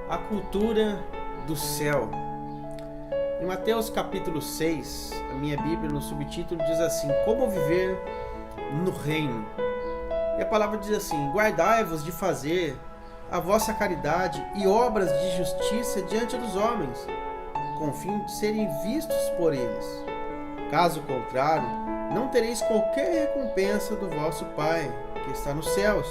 A cultura do céu. Em Mateus capítulo 6, a minha Bíblia no subtítulo diz assim: como viver no reino. E a palavra diz assim: guardai-vos de fazer a vossa caridade e obras de justiça diante dos homens, com o fim de serem vistos por eles. Caso contrário, não tereis qualquer recompensa do vosso Pai, que está nos céus.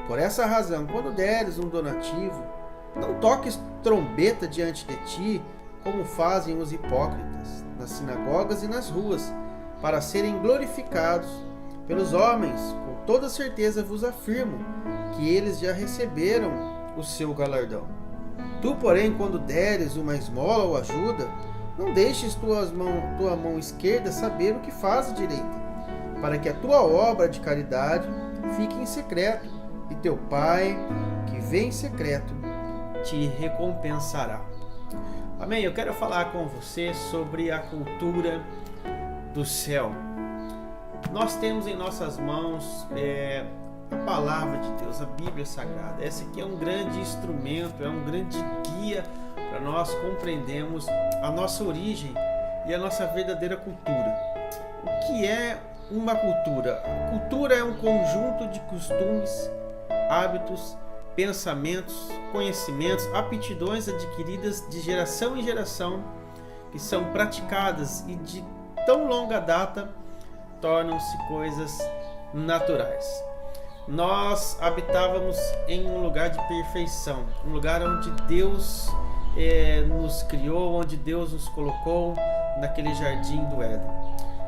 Por essa razão, quando deres um donativo, não toques trombeta diante de ti, como fazem os hipócritas, nas sinagogas e nas ruas, para serem glorificados pelos homens. Com toda certeza vos afirmo que eles já receberam o seu galardão. Tu, porém, quando deres uma esmola ou ajuda, não deixes tua mão esquerda saber o que faz a direita, para que a tua obra de caridade fique em secreto, e teu Pai, que vê em secreto, te recompensará. Amém? Eu quero falar com você sobre a cultura do céu. Nós temos em nossas mãos a palavra de Deus, a Bíblia Sagrada. Essa aqui é um grande instrumento, é um grande guia para nós compreendermos a nossa origem e a nossa verdadeira cultura. O que é uma cultura? A cultura é um conjunto de costumes, hábitos, pensamentos, conhecimentos, aptidões adquiridas de geração em geração, que são praticadas e de tão longa data tornam-se coisas naturais. Nós habitávamos em um lugar de perfeição, um lugar onde Deus nos criou, onde Deus nos colocou naquele jardim do Éden.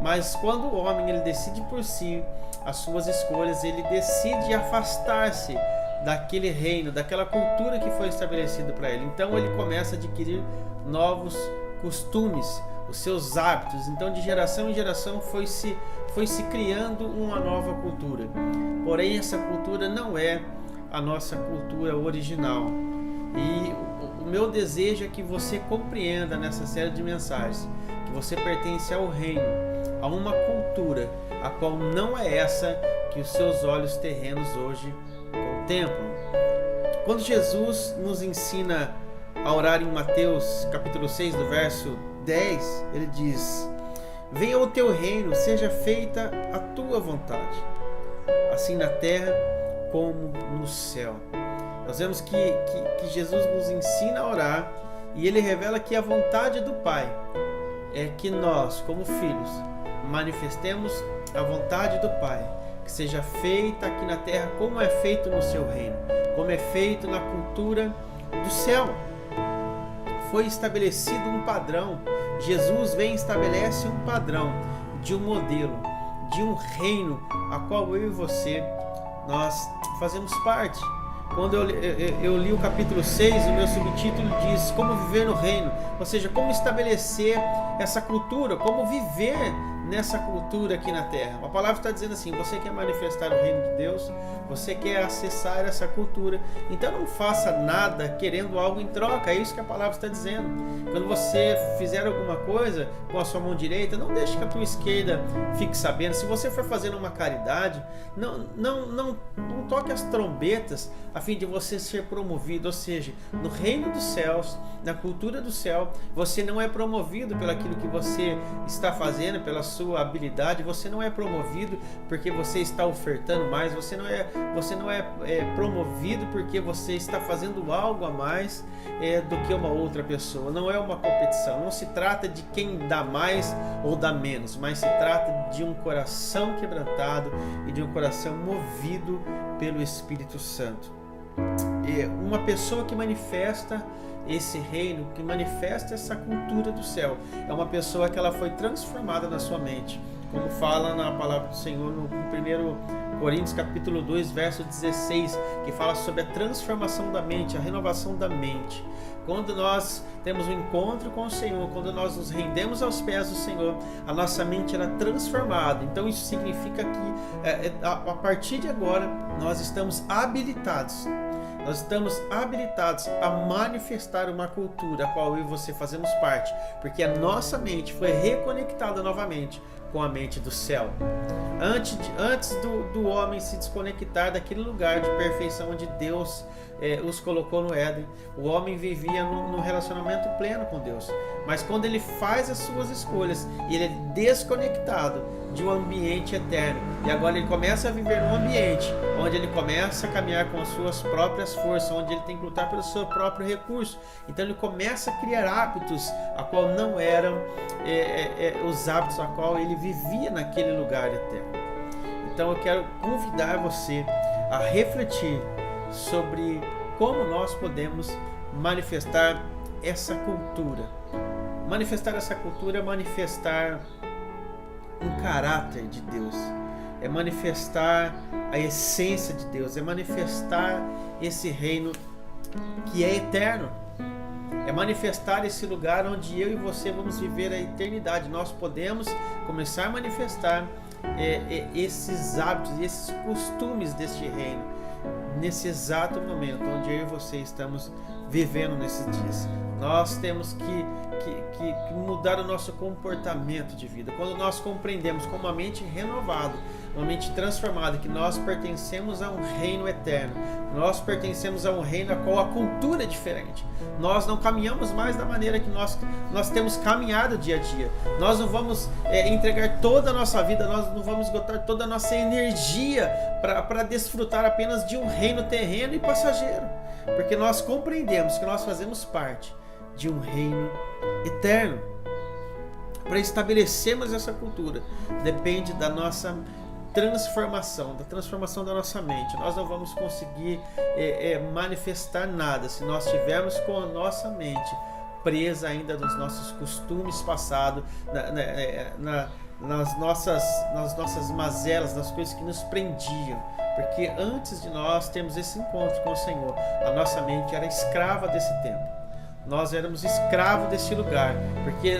Mas quando o homem ele decide por si as suas escolhas, ele decide afastar-se daquele reino, daquela cultura que foi estabelecida para ele. Então ele começa a adquirir novos costumes, os seus hábitos. Então de geração em geração foi se criando uma nova cultura. Porém essa cultura não é a nossa cultura original. E o meu desejo é que você compreenda nessa série de mensagens que você pertence ao reino, a uma cultura a qual não é essa que os seus olhos terrenos hoje contemplam. Quando Jesus nos ensina a orar em Mateus capítulo 6, do verso 10, ele diz: venha o teu reino, seja feita a tua vontade, assim na terra como no céu. Nós vemos que Jesus nos ensina a orar e ele revela que a vontade do Pai é que nós, como filhos, manifestemos a vontade do Pai, que seja feita aqui na terra como é feito no seu reino, como é feito na cultura do céu. Foi estabelecido um padrão. Jesus vem e estabelece um padrão de um modelo, de um reino a qual eu e você, nós fazemos parte. Quando eu li o capítulo 6, o meu subtítulo diz como viver no reino, ou seja, como estabelecer essa cultura, como viver nessa cultura aqui na terra. A palavra está dizendo assim: você quer manifestar o reino de Deus, você quer acessar essa cultura, então não faça nada querendo algo em troca. É isso que a palavra está dizendo. Quando você fizer alguma coisa com a sua mão direita, não deixe que a tua esquerda fique sabendo. Se você for fazendo uma caridade, não toque as trombetas a fim de você ser promovido. Ou seja, no reino dos céus, na cultura do céu, você não é promovido pelo aquilo que você está fazendo, pela sua habilidade. Você não é promovido porque você está ofertando mais. Você não é promovido porque você está fazendo algo a mais do que uma outra pessoa. Não é uma competição. Não se trata de quem dá mais ou dá menos, mas se trata de um coração quebrantado e de um coração movido pelo Espírito Santo. Uma pessoa que manifesta esse reino, que manifesta essa cultura do céu, é uma pessoa que ela foi transformada na sua mente, como fala na palavra do Senhor no 1 Coríntios capítulo 2, verso 16, que fala sobre a transformação da mente, a renovação da mente. Quando nós temos um encontro com o Senhor, quando nós nos rendemos aos pés do Senhor, a nossa mente era transformada. Então isso significa que a partir de agora nós estamos habilitados. Nós estamos habilitados a manifestar uma cultura a qual eu e você fazemos parte, porque a nossa mente foi reconectada novamente com a mente do céu. Antes do homem se desconectar daquele lugar de perfeição onde Deus os colocou no Éden, o homem vivia num relacionamento pleno com Deus. Mas quando ele faz as suas escolhas e ele é desconectado de um ambiente eterno, e agora ele começa a viver num ambiente onde ele começa a caminhar com as suas próprias forças, onde ele tem que lutar pelo seu próprio recurso, então ele começa a criar hábitos a qual não eram os hábitos a qual ele vivia naquele lugar eterno. Então eu quero convidar você a refletir sobre como nós podemos manifestar essa cultura. Manifestar essa cultura é manifestar um caráter de Deus, é manifestar a essência de Deus, é manifestar esse reino que é eterno, é manifestar esse lugar onde eu e você vamos viver a eternidade. Nós podemos começar a manifestar esses hábitos e esses costumes deste reino nesse exato momento onde eu e você estamos vivendo nesses dias. Nós temos que mudar o nosso comportamento de vida. Quando nós compreendemos com uma mente renovada, uma mente transformada, que nós pertencemos a um reino eterno, nós pertencemos a um reino a qual a cultura é diferente. Nós não caminhamos mais da maneira que nós temos caminhado dia a dia. Nós não vamos entregar toda a nossa vida, nós não vamos esgotar toda a nossa energia para desfrutar apenas de um reino terreno e passageiro, porque nós compreendemos que nós fazemos parte de um reino eterno. Para estabelecermos essa cultura, depende da nossa transformação, da transformação da nossa mente. Nós não vamos conseguir manifestar nada se nós estivermos com a nossa mente presa ainda nos nossos costumes passados, nas nossas mazelas, nas coisas que nos prendiam. Porque antes de nós termos esse encontro com o Senhor, a nossa mente era escrava desse tempo. Nós éramos escravos desse lugar, porque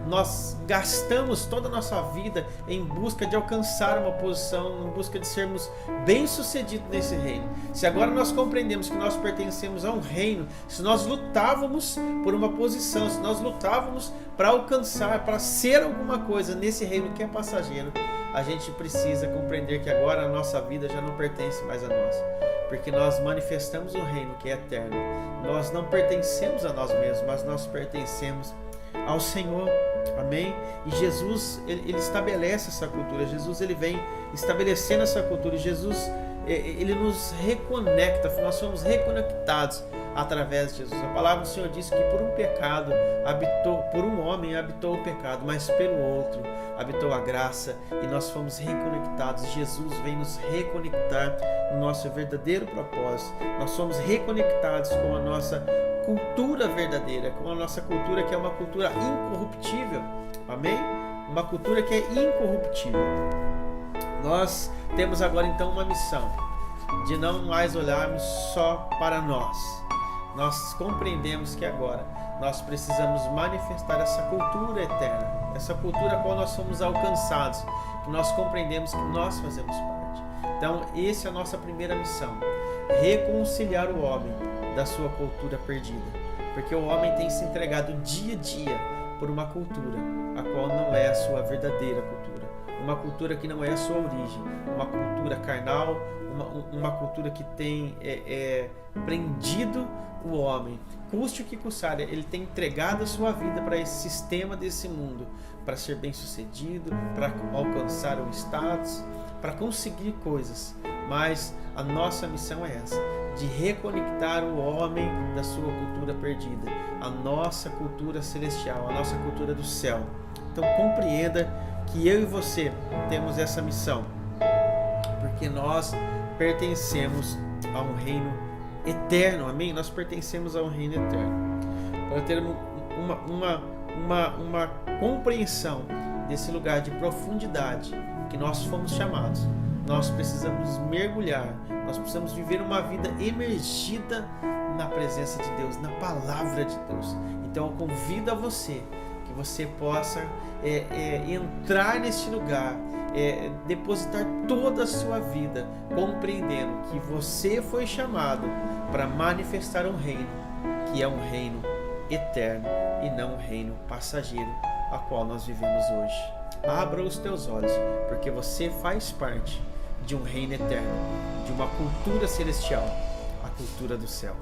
nós gastamos toda a nossa vida em busca de alcançar uma posição, em busca de sermos bem-sucedidos nesse reino. Se agora nós compreendemos que nós pertencemos a um reino, se nós lutávamos por uma posição, se nós lutávamos para alcançar, para ser alguma coisa nesse reino que é passageiro, a gente precisa compreender que agora a nossa vida já não pertence mais a nós, porque nós manifestamos o reino que é eterno. Nós não pertencemos a nós mesmos, mas nós pertencemos ao Senhor. Amém? E Jesus, ele estabelece essa cultura. Jesus, ele vem estabelecendo essa cultura. E Jesus, ele nos reconecta. Nós somos reconectados através de Jesus. A palavra do Senhor diz que por um homem habitou o pecado, mas pelo outro habitou a graça, e nós fomos reconectados. Jesus vem nos reconectar no nosso verdadeiro propósito. Nós somos reconectados com a nossa cultura verdadeira, com a nossa cultura que é uma cultura incorruptível. Amém? Uma cultura que é incorruptível. Nós temos agora então uma missão de não mais olharmos só para nós. Nós compreendemos que agora nós precisamos manifestar essa cultura eterna, essa cultura a qual nós somos alcançados, que nós compreendemos que nós fazemos parte. Então, essa é a nossa primeira missão: reconciliar o homem da sua cultura perdida, porque o homem tem se entregado dia a dia por uma cultura a qual não é a sua verdadeira cultura, uma cultura que não é a sua origem, uma cultura carnal, uma cultura que tem prendido o homem, custe o que custar. Ele tem entregado a sua vida para esse sistema desse mundo, para ser bem sucedido, para alcançar um status, para conseguir coisas. Mas a nossa missão é essa, de reconectar o homem da sua cultura perdida, a nossa cultura celestial, a nossa cultura do céu. Então compreenda que eu e você temos essa missão, porque nós pertencemos a um reino eterno. Amém? Nós pertencemos a um reino eterno. Para ter uma compreensão desse lugar de profundidade que nós fomos chamados, nós precisamos mergulhar, nós precisamos viver uma vida emergida na presença de Deus, na palavra de Deus. Então eu convido a você que você possa entrar neste lugar, depositar toda a sua vida, compreendendo que você foi chamado para manifestar um reino, que é um reino eterno e não um reino passageiro, a qual nós vivemos hoje. abra os teus olhos, porque você faz parte de um reino eterno, de uma cultura celestial, a cultura do céu.